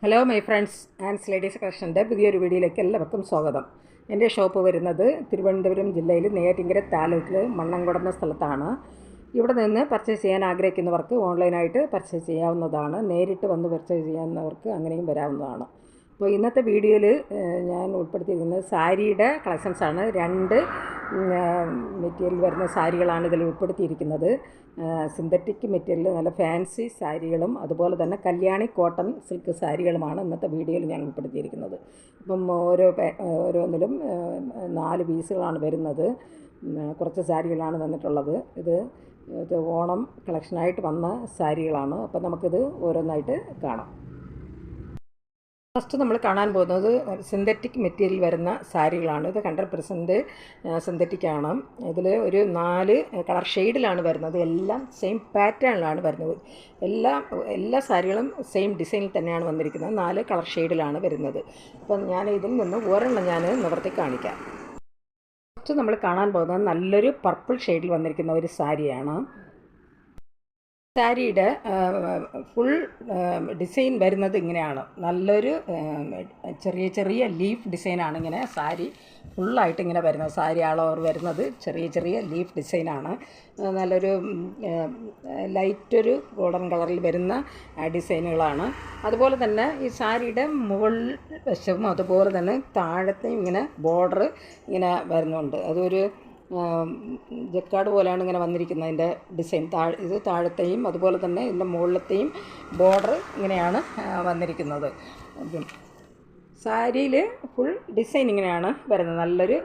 Hello my friends ആൻഡ്സ് ladies കളക്ഷൻ്റെ പുതിയൊരു വീഡിയോയിലേക്ക് എല്ലാവർക്കും സ്വാഗതം. എൻ്റെ ഷോപ്പ് വരുന്നത് തിരുവനന്തപുരം ജില്ലയിൽ നെയ്യാറ്റിൻകര താലൂക്കിൽ മണ്ണംകുടം എന്ന സ്ഥലത്താണ്. ഇവിടെ നിന്ന് പർച്ചേസ് ചെയ്യാൻ ആഗ്രഹിക്കുന്നവർക്ക് ഓൺലൈനായിട്ട് പർച്ചേസ് ചെയ്യാവുന്നതാണ്. നേരിട്ട് വന്ന് പർച്ചേസ് ചെയ്യാവുന്നവർക്ക് അങ്ങനെയും വരാവുന്നതാണ്. അപ്പോൾ ഇന്നത്തെ വീഡിയോയിൽ ഞാൻ ഉൾപ്പെടുത്തിയിരിക്കുന്നത് സാരിയുടെ കളക്ഷൻസാണ്. രണ്ട് മെറ്റീരിയൽ വരുന്ന സാരികളാണ് ഇതിൽ ഉൾപ്പെടുത്തിയിരിക്കുന്നത്. സിന്തറ്റിക് മെറ്റീരിയൽ നല്ല ഫാൻസി സാരികളും അതുപോലെ തന്നെ കല്യാണി കോട്ടൺ സിൽക്ക് സാരികളുമാണ് ഇന്നത്തെ വീഡിയോയിൽ ഞാൻ ഉൾപ്പെടുത്തിയിരിക്കുന്നത്. അപ്പം ഓരോന്നിലും 4 പീസുകളാണ് വരുന്നത്. കുറച്ച് സാരികളാണ് വന്നിട്ടുള്ളത്. ഇത് ഓണം കളക്ഷനായിട്ട് വന്ന സാരികളാണ്. അപ്പം നമുക്കിത് ഓരോന്നായിട്ട് കാണാം. ഫസ്റ്റ് നമ്മൾ കാണാൻ പോകുന്നത് സിന്തറ്റിക് മെറ്റീരിയൽ വരുന്ന സാരികളാണ്. ഇത് 100% സിന്തറ്റിക്കാണ്. ഇതിൽ ഒരു 4 കളർ ഷെയ്ഡിലാണ് വരുന്നത്. എല്ലാം സെയിം പാറ്റേണിലാണ് വരുന്നത്. എല്ലാ സാരികളും സെയിം ഡിസൈനിൽ തന്നെയാണ് വന്നിരിക്കുന്നത്. 4 കളർ ഷെയ്ഡിലാണ് വരുന്നത്. അപ്പം ഞാൻ ഇതിൽ നിന്ന് ഒരെണ്ണം ഞാൻ നിവർത്തി കാണിക്കാം. ഫസ്റ്റ് നമ്മൾ കാണാൻ പോകുന്നത് നല്ലൊരു പർപ്പിൾ ഷെയ്ഡിൽ വന്നിരിക്കുന്ന ഒരു സാരിയാണ്. സാരിയുടെ ഫുൾ ഡിസൈൻ വരുന്നത് ഇങ്ങനെയാണ്. നല്ലൊരു ചെറിയ ചെറിയ ലീഫ് ഡിസൈനാണ് ഇങ്ങനെ സാരി ഫുള്ളായിട്ട് ഇങ്ങനെ വരുന്നത്. സാരി ആൾ ഓവർ വരുന്നത് ചെറിയ ചെറിയ ലീഫ് ഡിസൈനാണ്. നല്ലൊരു ലൈറ്റൊരു ഗോൾഡൻ കളറിൽ വരുന്ന ഡിസൈനുകളാണ്. അതുപോലെ തന്നെ ഈ സാരിയുടെ മുകൾ വശവും അതുപോലെ തന്നെ താഴത്തെയും ഇങ്ങനെ ബോർഡർ ഇങ്ങനെ വരുന്നുണ്ട്. അതൊരു ജക്കാർഡ് പോലെയാണ് ഇങ്ങനെ വന്നിരിക്കുന്നത്. അതിൻ്റെ ഡിസൈൻ ഇത് താഴത്തെയും അതുപോലെ തന്നെ ഇതിൻ്റെ മുകളിലത്തെയും ബോർഡർ ഇങ്ങനെയാണ് വന്നിരിക്കുന്നത്. സാരിയിൽ ഫുൾ ഡിസൈൻ ഇങ്ങനെയാണ് വരുന്നത്. നല്ലൊരു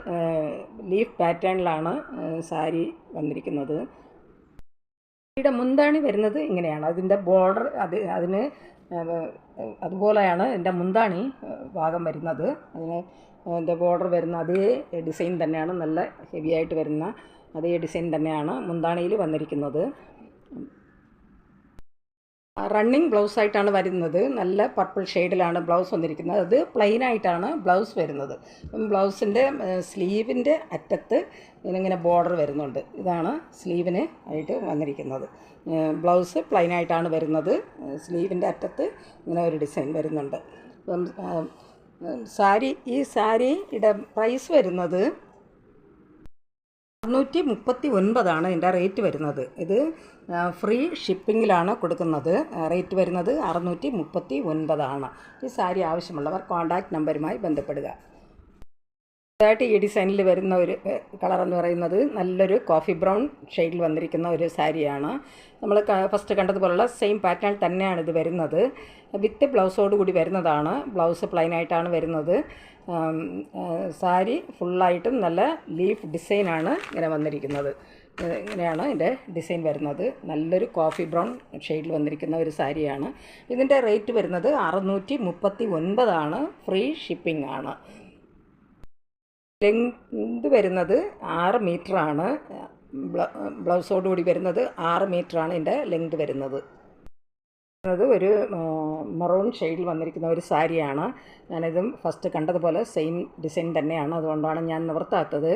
ലീഫ് പാറ്റേണിലാണ് സാരി വന്നിരിക്കുന്നത്. സാരിയുടെ മുന്താണി വരുന്നത് ഇങ്ങനെയാണ്. അതിൻ്റെ ബോർഡർ അതിന് അതുപോലെയാണ് എൻ്റെ മുന്താണി ഭാഗം വരുന്നത്. അതിൻ്റെ ബോർഡർ വരുന്ന അതേ ഡിസൈൻ തന്നെയാണ്. നല്ല ഹെവി ആയിട്ട് വരുന്ന അതേ ഡിസൈൻ തന്നെയാണ് മുന്താണിയിൽ വന്നിരിക്കുന്നത്. റണ്ണിങ് ബ്ലൗസായിട്ടാണ് വരുന്നത്. നല്ല പർപ്പിൾ ഷെയ്ഡിലാണ് ബ്ലൗസ് വന്നിരിക്കുന്നത്. അത് പ്ലെയിനായിട്ടാണ് ബ്ലൗസ് വരുന്നത്. ബ്ലൗസിൻ്റെ സ്ലീവിൻ്റെ അറ്റത്ത് ഇങ്ങനെ ബോർഡർ വരുന്നുണ്ട്. ഇതാണ് സ്ലീവിന് ആയിട്ട് വന്നിരിക്കുന്നത്. ബ്ലൗസ് പ്ലെയിനായിട്ടാണ് വരുന്നത്. സ്ലീവിൻ്റെ അറ്റത്ത് ഇങ്ങനെ ഒരു ഡിസൈൻ വരുന്നുണ്ട്. അപ്പം ഈ സാരിയുടെ പ്രൈസ് വരുന്നത് 639 ഇതിൻ്റെ റേറ്റ് വരുന്നത്. ഇത് ഫ്രീ ഷിപ്പിങ്ങിലാണ് കൊടുക്കുന്നത്. റേറ്റ് വരുന്നത് 639. ഈ സാരി ആവശ്യമുള്ളവർ കോൺടാക്റ്റ് നമ്പറുമായി ബന്ധപ്പെടുക. ായിട്ട് ഈ ഡിസൈനിൽ വരുന്ന ഒരു കളറെന്ന് പറയുന്നത് നല്ലൊരു കോഫി ബ്രൗൺ ഷെയ്ഡിൽ വന്നിരിക്കുന്ന ഒരു സാരിയാണ്. നമ്മൾ ഫസ്റ്റ് കണ്ടതുപോലുള്ള സെയിം പാറ്റേൺ തന്നെയാണ് ഇത് വരുന്നത്. വിത്ത് ബ്ലൗസോട് കൂടി വരുന്നതാണ്. ബ്ലൗസ് പ്ലെയിനായിട്ടാണ് വരുന്നത്. സാരി ഫുള്ളായിട്ടും നല്ല ലീഫ് ഡിസൈനാണ് ഇങ്ങനെ വന്നിരിക്കുന്നത്. ഇങ്ങനെയാണ് ഇതിൻ്റെ ഡിസൈൻ വരുന്നത്. നല്ലൊരു കോഫി ബ്രൗൺ ഷെയ്ഡിൽ വന്നിരിക്കുന്ന ഒരു സാരിയാണ്. ഇതിൻ്റെ റേറ്റ് വരുന്നത് 639. ഫ്രീ ഷിപ്പിംഗ് ആണ്. ലെങ്ത് വരുന്നത് 6 മീറ്ററാണ്. ബ്ലൗസോടുകൂടി വരുന്നത് 6 മീറ്ററാണ് ഇതിൻ്റെ ലെങ്ത് വരുന്നത്. ഒരു മറൂൺ ഷെയ്ഡിൽ വന്നിരിക്കുന്ന ഒരു സാരിയാണ്. ഞാനിതും ഫസ്റ്റ് കണ്ടതുപോലെ സെയിം ഡിസൈൻ തന്നെയാണ്. അതുകൊണ്ടാണ് ഞാൻ നിവർത്താത്തത്.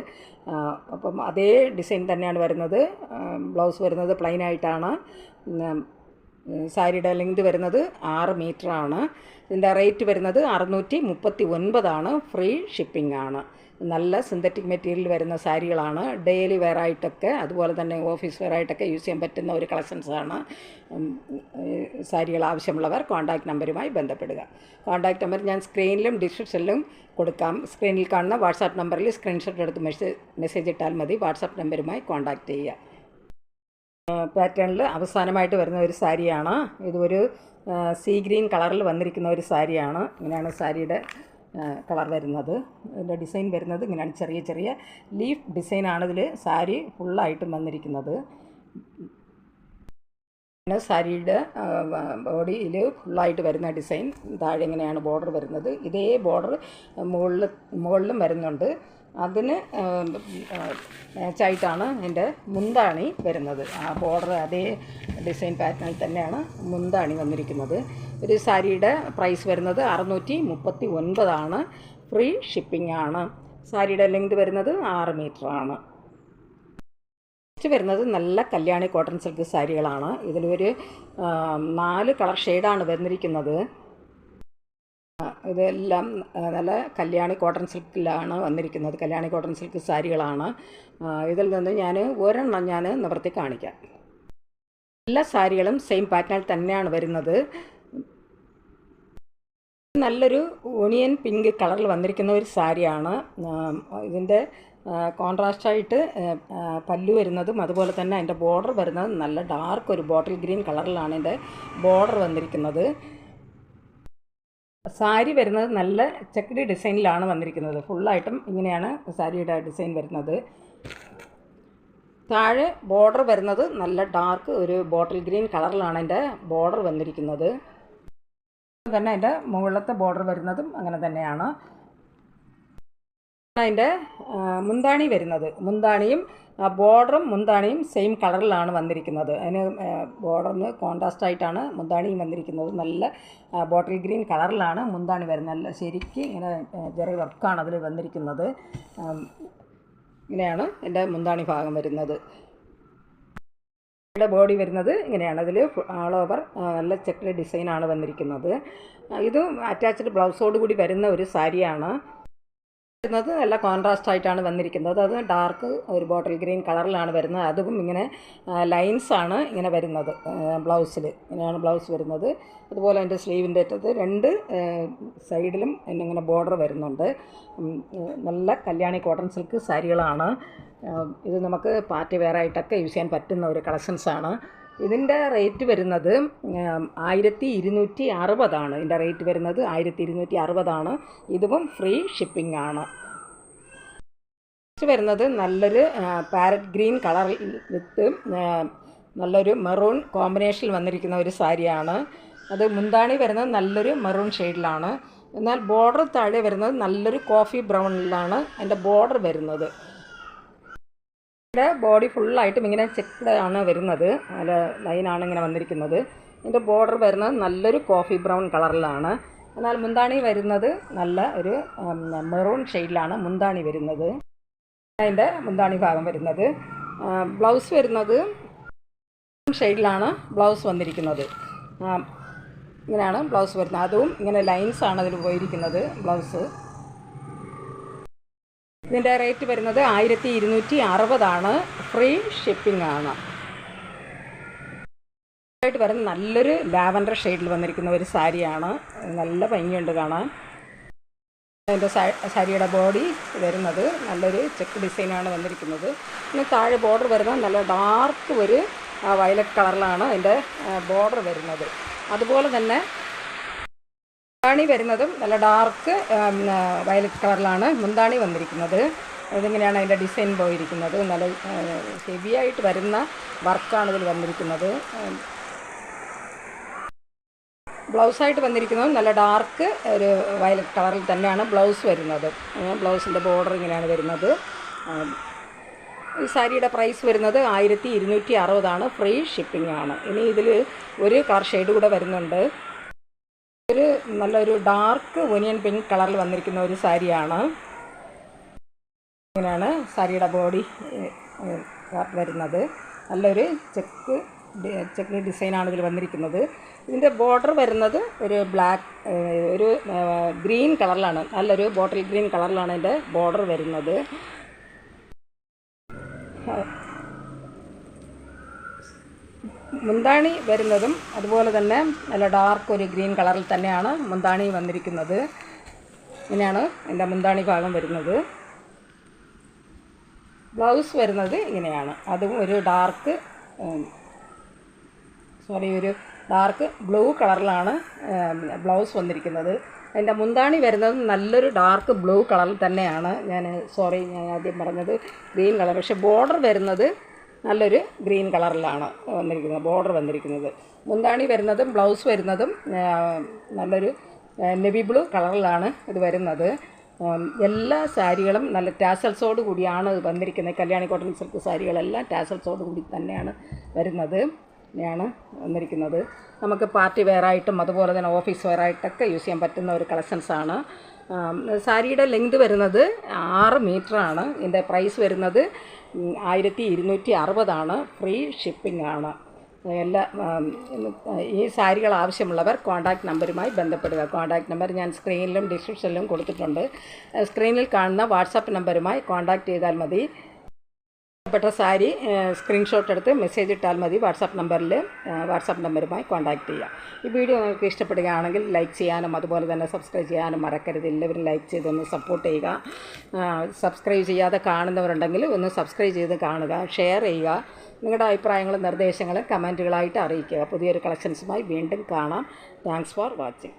അപ്പം അതേ ഡിസൈൻ തന്നെയാണ് വരുന്നത്. ബ്ലൗസ് വരുന്നത് പ്ലെയിനായിട്ടാണ്. സാരിയുടെ ലെങ്ത് വരുന്നത് 6 മീറ്ററാണ്. ഇതിൻ്റെ റേറ്റ് വരുന്നത് 639. ഫ്രീ ഷിപ്പിംഗ് ആണ്. നല്ല സിന്തറ്റിക് മെറ്റീരിയൽ വരുന്ന സാരികളാണ്. ഡെയിലി വെയറായിട്ടൊക്കെ അതുപോലെ തന്നെ ഓഫീസ് വെയറായിട്ടൊക്കെ യൂസ് ചെയ്യാൻ പറ്റുന്ന ഒരു കളക്ഷൻസാണ്. സാരികൾ ആവശ്യമുള്ളവർ കോൺടാക്റ്റ് നമ്പറുമായി ബന്ധപ്പെടുക. കോൺടാക്റ്റ് നമ്പർ ഞാൻ സ്ക്രീനിലും ഡിസ്ക്രിപ്ഷനിലും കൊടുക്കാം. സ്ക്രീനിൽ കാണുന്ന വാട്സാപ്പ് നമ്പറിൽ സ്ക്രീൻഷോട്ട് എടുത്ത് മെസ്സേജ് ഇട്ടാൽ മതി. വാട്സാപ്പ് നമ്പറുമായി കോൺടാക്റ്റ് ചെയ്യുക. പാറ്റേണിൽ അവസാനമായിട്ട് വരുന്ന ഒരു സാരിയാണ്. ഇതൊരു സീ ഗ്രീൻ കളറിൽ വന്നിരിക്കുന്ന ഒരു സാരിയാണ്. ഇങ്ങനെയാണ് സാരിയുടെ കളർ വരുന്നത്. ഇതിൻ്റെ ഡിസൈൻ വരുന്നത് ഇങ്ങനെയാണ്. ചെറിയ ചെറിയ ലീഫ് ഡിസൈനാണ് ഇതിൽ സാരി ഫുള്ളായിട്ടും വന്നിരിക്കുന്നത്. പിന്നെ സാരിയുടെ ബോഡിയിൽ ഫുള്ളായിട്ട് വരുന്ന ഡിസൈൻ താഴെ ഇങ്ങനെയാണ് ബോർഡർ വരുന്നത്. ഇതേ ബോർഡർ മുകളിലും വരുന്നുണ്ട്. അതിന് മാച്ചായിട്ടാണ് അതിൻ്റെ മുന്താണി വരുന്നത്. ആ ബോർഡർ അതേ ഡിസൈൻ പാറ്റേണിൽ തന്നെയാണ് മുന്താണി വന്നിരിക്കുന്നത്. ഒരു സാരിയുടെ പ്രൈസ് വരുന്നത് 639. ഫ്രീ ഷിപ്പിംഗ് ആണ്. സാരിയുടെ ലെങ്ത് വരുന്നത് 6 മീറ്ററാണ്. നെക്സ്റ്റ് വരുന്നത് നല്ല കല്യാണി കോട്ടൺ സിൽക്ക് സാരികളാണ്. ഇതിലൊരു 4 കളർ ഷെയ്ഡാണ് വന്നിരിക്കുന്നത്. ഇതെല്ലാം നല്ല കല്യാണി കോട്ടൺ സിൽക്കിലാണ് വന്നിരിക്കുന്നത്. കല്യാണി കോട്ടൺ സിൽക്ക് സാരികളാണ്. ഇതിൽ നിന്ന് ഞാൻ ഒരെണ്ണം നിവർത്തി കാണിക്കാം. എല്ലാ സാരികളും സെയിം പാറ്റേണിൽ തന്നെയാണ് വരുന്നത്. നല്ലൊരു ഓണിയൻ പിങ്ക് കളറിൽ വന്നിരിക്കുന്ന ഒരു സാരിയാണ്. ഇതിൻ്റെ കോൺട്രാസ്റ്റായിട്ട് പല്ലു വരുന്നതും അതുപോലെ തന്നെ അതിൻ്റെ ബോർഡർ വരുന്നത് നല്ല ഡാർക്ക് ഒരു ബോട്ടിൽ ഗ്രീൻ കളറിലാണ് ഇതിൻ്റെ ബോർഡർ വന്നിരിക്കുന്നത്. സാരി വരുന്നത് നല്ല ചെക്ക്ഡ് ഡിസൈനിലാണ് വന്നിരിക്കുന്നത്. ഫുള്ളായിട്ടും ഇങ്ങനെയാണ് സാരിയുടെ ഡിസൈൻ വരുന്നത്. താഴെ ബോർഡർ വരുന്നത് നല്ല ഡാർക്ക് ഒരു ബോട്ടിൽ ഗ്രീൻ കളറിലാണ് അതിൻ്റെ ബോർഡർ വന്നിരിക്കുന്നത്. തന്നെ അതിൻ്റെ മുകളിലത്തെ ബോർഡർ വരുന്നതും അങ്ങനെ തന്നെയാണ്. അതിൻ്റെ മുന്താണി വരുന്നത്, മുന്താണിയും ബോർഡറും മുന്താണിയും സെയിം കളറിലാണ് വന്നിരിക്കുന്നത്. അതിന് ബോർഡറിന് കോൺട്രാസ്റ്റായിട്ടാണ് മുന്താണിയും വന്നിരിക്കുന്നത്. നല്ല ബോട്ടിൽ ഗ്രീൻ കളറിലാണ് മുന്താണി വരുന്നത്. നല്ല ശരിക്കും ഇങ്ങനെ ചെറിയ വർക്കാണ് അതിൽ വന്നിരിക്കുന്നത്. ഇങ്ങനെയാണ് എൻ്റെ മുന്താണി ഭാഗം വരുന്നത്. ബോഡി വരുന്നത് ഇങ്ങനെയാണ്. അതിൽ ആൾ ഓവർ നല്ല ചെക്ക്ഡ് ഡിസൈനാണ് വന്നിരിക്കുന്നത്. ഇതും അറ്റാച്ച്ഡ് ബ്ലൗസോട് കൂടി വരുന്ന ഒരു സാരിയാണ്. വരുന്നത് നല്ല കോൺട്രാസ്റ്റ് ആയിട്ടാണ് വന്നിരിക്കുന്നത്. അത് ഡാർക്ക് ഒരു ബോട്ടിൽ ഗ്രീൻ കളറിലാണ് വരുന്നത്. അതും ഇങ്ങനെ ലൈൻസാണ് ഇങ്ങനെ വരുന്നത്. ബ്ലൗസിൽ ഇങ്ങനെയാണ് ബ്ലൗസ് വരുന്നത്. അതുപോലെ എൻ്റെ സ്ലീവിൻ്റെ അറ്റത്ത് രണ്ട് സൈഡിലും ഇങ്ങനെ ബോർഡർ വരുന്നുണ്ട്. നല്ല കല്യാണി കോട്ടൺ സിൽക്ക് സാരികളാണ്. ഇത് നമുക്ക് പാർട്ടി വെയർ ആയിട്ടൊക്കെ യൂസ് ചെയ്യാൻ പറ്റുന്ന ഒരു കളക്ഷൻസാണ്. ഇതിൻ്റെ റേറ്റ് വരുന്നത് 1260 ഇതിൻ്റെ റേറ്റ് വരുന്നത് 1260. ഇതും ഫ്രീ ഷിപ്പിംഗ് ആണ്. വരുന്നത് നല്ലൊരു പാരറ്റ് ഗ്രീൻ കളർ വിത്ത് നല്ലൊരു മെറൂൺ കോമ്പിനേഷനിൽ വന്നിരിക്കുന്ന ഒരു സാരിയാണ്. അത് മുന്താണി വരുന്നത് നല്ലൊരു മെറൂൺ ഷെയ്ഡിലാണ്. എന്നാൽ ബോർഡർ താഴെ വരുന്നത് നല്ലൊരു കോഫി ബ്രൗണിലാണ് അതിൻ്റെ ബോർഡർ വരുന്നത്. ബോഡി ഫുള്ളായിട്ടും ഇങ്ങനെ ചെക്ക്ഡ് ആണ് വരുന്നത്. നല്ല ലൈനാണ് ഇങ്ങനെ വന്നിരിക്കുന്നത്. ഇതിൻ്റെ ബോർഡർ വരുന്നത് നല്ലൊരു കോഫി ബ്രൗൺ കളറിലാണ്. എന്നാൽ മുന്താണി വരുന്നത് നല്ല ഒരു മെറൂൺ ഷെയ്ഡിലാണ് മുന്താണി വരുന്നത്. അതിൻ്റെ മുന്താണി ഭാഗം വരുന്നത്. ബ്ലൗസ് വരുന്നത് ഷെയ്ഡിലാണ് ബ്ലൗസ് വന്നിരിക്കുന്നത്. ഇങ്ങനെയാണ് ബ്ലൗസ് വരുന്നത്. അതും ഇങ്ങനെ ലൈൻസാണ് അതിൽ പോയിരിക്കുന്നത് ബ്ലൗസ്. ഇതിൻ്റെ റേറ്റ് വരുന്നത് 1260. ഫ്രീ ഷിപ്പിംഗ് ആണ്. ആയിട്ട് വരുന്ന നല്ലൊരു ലാവൻഡർ ഷെയ്ഡിൽ വന്നിരിക്കുന്ന ഒരു സാരിയാണ്. നല്ല ഭംഗിയുണ്ട് കാണാൻ. അതിൻ്റെ സാരിയുടെ ബോഡി വരുന്നത് നല്ലൊരു ചെക്ക് ഡിസൈനാണ് വന്നിരിക്കുന്നത്. പിന്നെ താഴെ ബോർഡർ വരുന്നത് നല്ല ഡാർക്ക് ഒരു വയലറ്റ് കളറിലാണ് അതിൻ്റെ ബോർഡർ വരുന്നത്. അതുപോലെ തന്നെ മുന്താണി വരുന്നതും നല്ല ഡാർക്ക് വയലറ്റ് കളറിലാണ് മുന്താണി വന്നിരിക്കുന്നത്. ഇതിങ്ങനെയാണ് അതിൻ്റെ ഡിസൈൻ പോയിരിക്കുന്നത്. നല്ല ഹെവി ആയിട്ട് വരുന്ന വർക്കാണ് ഇതിൽ വന്നിരിക്കുന്നത്. ബ്ലൗസായിട്ട് വന്നിരിക്കുന്നത് നല്ല ഡാർക്ക് ഒരു വയലറ്റ് കളറിൽ തന്നെയാണ് ബ്ലൗസ് വരുന്നത്. ബ്ലൗസിൻ്റെ ബോർഡർ ഇങ്ങനെയാണ് വരുന്നത്. ഈ സാരിയുടെ പ്രൈസ് വരുന്നത് 1260. ഫ്രീ ഷിപ്പിംഗ് ആണ്. ഇനി ഇതിൽ ഒരു കളർ ഷെയ്ഡ് കൂടെ വരുന്നുണ്ട്. ഒരു നല്ലൊരു ഡാർക്ക് ഒനിയൻ പിങ്ക് കളറിൽ വന്നിരിക്കുന്ന ഒരു സാരിയാണ്. ഇങ്ങനെയാണ് സാരിയുടെ ബോഡി വരുന്നത്. നല്ലൊരു ചെക്ക് ഡിസൈനാണ് ഇതിൽ വന്നിരിക്കുന്നത്. ഇതിൻ്റെ ബോർഡർ വരുന്നത് ഒരു ബ്ലാക്ക് ഒരു ഗ്രീൻ കളറിലാണ്. നല്ലൊരു ബോട്ടിൽ ഗ്രീൻ കളറിലാണ് ഇതിൻ്റെ ബോർഡർ വരുന്നത്. മുന്താണി വരുന്നതും അതുപോലെ തന്നെ നല്ല ഡാർക്ക് ഒരു ഗ്രീൻ കളറിൽ തന്നെയാണ് മുന്താണി വന്നിരിക്കുന്നത്. ഇങ്ങനെയാണ് എൻ്റെ മുന്താണി ഭാഗം വരുന്നത്. ബ്ലൗസ് വരുന്നത് ഇങ്ങനെയാണ്. അതും ഒരു ഒരു ഡാർക്ക് ബ്ലൂ കളറിലാണ് ബ്ലൗസ് വന്നിരിക്കുന്നത്. അതിൻ്റെ മുന്താണി വരുന്നത് നല്ലൊരു ഡാർക്ക് ബ്ലൂ കളറിൽ തന്നെയാണ്. ഞാൻ ആദ്യം പറഞ്ഞത് ഗ്രീൻ കളർ. പക്ഷേ ബോർഡർ വരുന്നത് നല്ലൊരു ഗ്രീൻ കളറിലാണ് വന്നിരിക്കുന്നത് ബോർഡർ വന്നിരിക്കുന്നത്. മുന്താണി വരുന്നതും ബ്ലൗസ് വരുന്നതും നല്ലൊരു നെവി ബ്ലൂ കളറിലാണ് ഇത് വരുന്നത്. എല്ലാ സാരികളും നല്ല ടാസൽസോട് കൂടിയാണ് വന്നിരിക്കുന്നത്. കല്യാണി കോട്ടൺ സിൽക്ക് സാരികളെല്ലാം ടാസൽസോട് കൂടി തന്നെയാണ് വരുന്നത്. ഇങ്ങനെയാണ് വന്നിരിക്കുന്നത്. നമുക്ക് പാർട്ടി വെയറായിട്ടും അതുപോലെ തന്നെ ഓഫീസ് വെയറായിട്ടൊക്കെ യൂസ് ചെയ്യാൻ പറ്റുന്ന ഒരു കളക്ഷൻസാണ്. സാരിയുടെ ലെങ്ത് വരുന്നത് 6 മീറ്ററാണ്. ഇതിൻ്റെ പ്രൈസ് വരുന്നത് 1260. ഫ്രീ ഷിപ്പിംഗ് ആണ്. എല്ലാ ഈ സാരികൾ ആവശ്യമുള്ളവർ കോൺടാക്റ്റ് നമ്പറുമായി ബന്ധപ്പെടുക. കോൺടാക്റ്റ് നമ്പർ ഞാൻ സ്ക്രീനിലും ഡിസ്ക്രിപ്ഷനിലും കൊടുത്തിട്ടുണ്ട്. സ്ക്രീനിൽ കാണുന്ന വാട്സാപ്പ് നമ്പറുമായി കോൺടാക്റ്റ് ചെയ്താൽ മതി. ഇഷ്ടപ്പെട്ട സാരി സ്ക്രീൻഷോട്ട് എടുത്ത് മെസ്സേജ് ഇട്ടാൽ മതി. വാട്സാപ്പ് നമ്പറുമായി കോൺടാക്റ്റ് ചെയ്യുക. ഈ വീഡിയോ നിങ്ങൾക്ക് ഇഷ്ടപ്പെടുകയാണെങ്കിൽ ലൈക്ക് ചെയ്യാനും അതുപോലെ തന്നെ സബ്സ്ക്രൈബ് ചെയ്യാനും മറക്കരുത്. എല്ലാവരും ലൈക്ക് ചെയ്തൊന്ന് സപ്പോർട്ട് ചെയ്യുക. സബ്സ്ക്രൈബ് ചെയ്യാതെ കാണുന്നവരുണ്ടെങ്കിൽ ഒന്ന് സബ്സ്ക്രൈബ് ചെയ്ത് കാണുക, ഷെയർ ചെയ്യുക. നിങ്ങളുടെ അഭിപ്രായങ്ങളും നിർദ്ദേശങ്ങളും കമൻറ്റുകളായിട്ട് അറിയിക്കുക. പുതിയൊരു കളക്ഷൻസുമായി വീണ്ടും കാണാം. Thanks for watching.